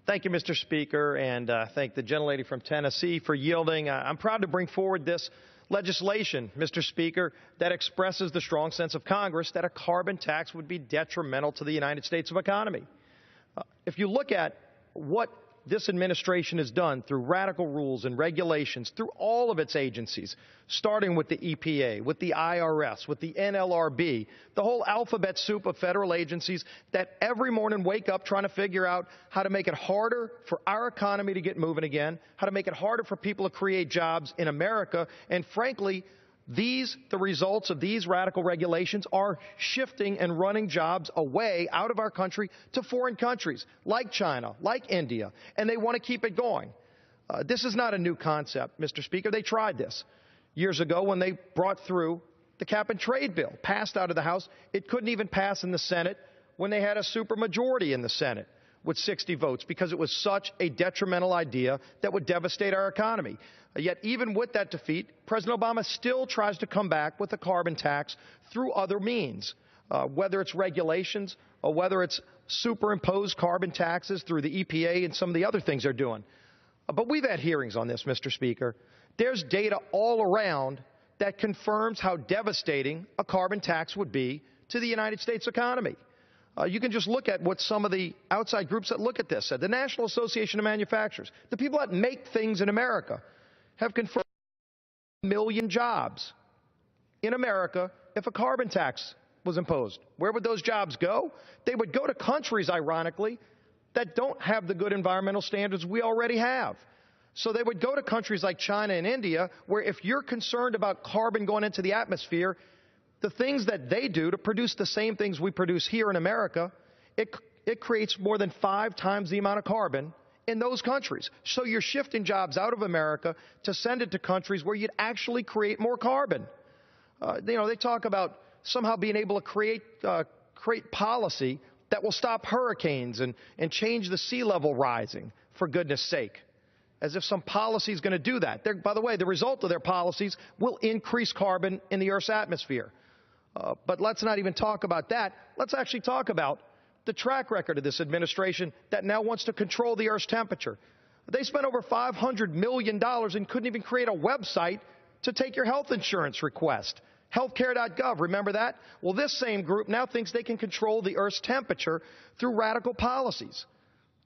Thank you, Mr. Speaker, and thank the gentlelady from Tennessee for yielding. I'm proud to bring forward this legislation, Mr. Speaker, that expresses the strong sense of Congress that a carbon tax would be detrimental to the United States of economy. If you look at what this administration has done through radical rules and regulations, through all of its agencies, starting with the EPA, with the IRS, with the NLRB, the whole alphabet soup of federal agencies that every morning wake up trying to figure out how to make it harder for our economy to get moving again, how to make it harder for people to create jobs in America, and frankly, the results of these radical regulations are shifting and running jobs away out of our country to foreign countries like China, like India, and they want to keep it going. This is not a new concept, Mr. Speaker. They tried this years ago when they brought through the cap-and-trade bill, passed out of the House. It couldn't even pass in the Senate when they had a supermajority in the Senate with 60 votes because it was such a detrimental idea that would devastate our economy. Yet even with that defeat, President Obama still tries to come back with a carbon tax through other means, whether it's regulations or whether it's superimposed carbon taxes through the EPA and some of the other things they're doing. But we've had hearings on this, Mr. Speaker. There's data all around that confirms how devastating a carbon tax would be to the United States economy. You can just look at what some of the outside groups that look at this said. The National Association of Manufacturers, the people that make things in America, have confirmed 1 million jobs in America if a carbon tax was imposed. Where would those jobs go? They would go to countries, ironically, that don't have the good environmental standards we already have. So they would go to countries like China and India, where if you're concerned about carbon going into the atmosphere, the things that they do to produce the same things we produce here in America, it creates more than 5 times the amount of carbon in those countries. So you're shifting jobs out of America to send it to countries where you'd actually create more carbon. They talk about somehow being able to create policy that will stop hurricanes and change the sea level rising, for goodness sake, as if some policy is going to do that. By the way, the result of their policies will increase carbon in the Earth's atmosphere. But let's not even talk about that. Let's actually talk about the track record of this administration that now wants to control the Earth's temperature. They spent over $500 million and couldn't even create a website to take your health insurance request. Healthcare.gov, remember that? Well, this same group now thinks they can control the Earth's temperature through radical policies.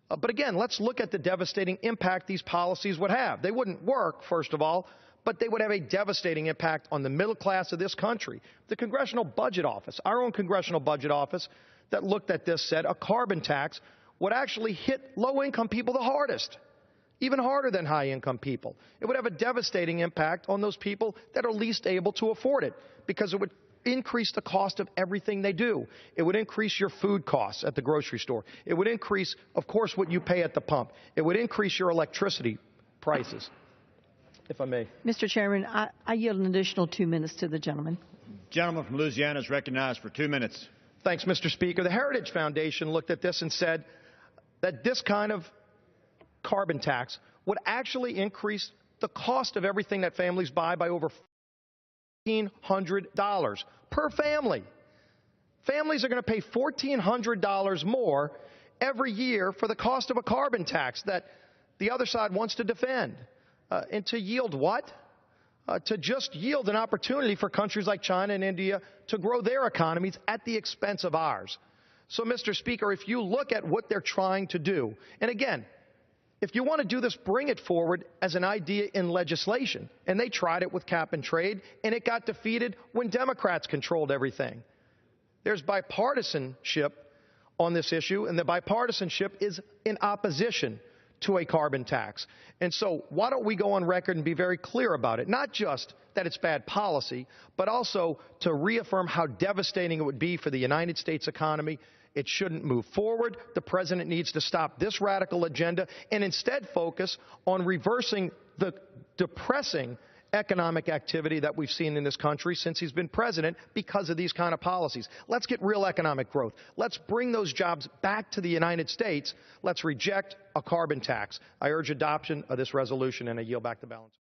But again, let's look at the devastating impact these policies would have. They wouldn't work, first of all, but they would have a devastating impact on the middle class of this country. The Congressional Budget Office, our own Congressional Budget Office, that looked at this said a carbon tax would actually hit low-income people the hardest, even harder than high-income people. It would have a devastating impact on those people that are least able to afford it because it would increase the cost of everything they do. It would increase your food costs at the grocery store. It would increase, of course, what you pay at the pump. It would increase your electricity prices, if I may. Mr. Chairman, I yield an additional 2 minutes to the gentleman. Gentleman from Louisiana is recognized for 2 minutes. Thanks, Mr. Speaker. The Heritage Foundation looked at this and said that this kind of carbon tax would actually increase the cost of everything that families buy by over $1,400 per family. Families are going to pay $1,400 more every year for the cost of a carbon tax that the other side wants to defend. And to yield what? To just yield an opportunity for countries like China and India to grow their economies at the expense of ours. So, Mr. Speaker, if you look at what they're trying to do, and again, if you want to do this, bring it forward as an idea in legislation. And they tried it with cap and trade, and it got defeated when Democrats controlled everything. There's bipartisanship on this issue, and the bipartisanship is in opposition to a carbon tax. And so why don't we go on record and be very clear about it? Not just that it's bad policy, but also to reaffirm how devastating it would be for the United States economy. It shouldn't move forward. The president needs to stop this radical agenda and instead focus on reversing the depressing economic activity that we've seen in this country since he's been president because of these kind of policies. Let's get real economic growth. Let's bring those jobs back to the United States. Let's reject a carbon tax. I urge adoption of this resolution, and I yield back the balance.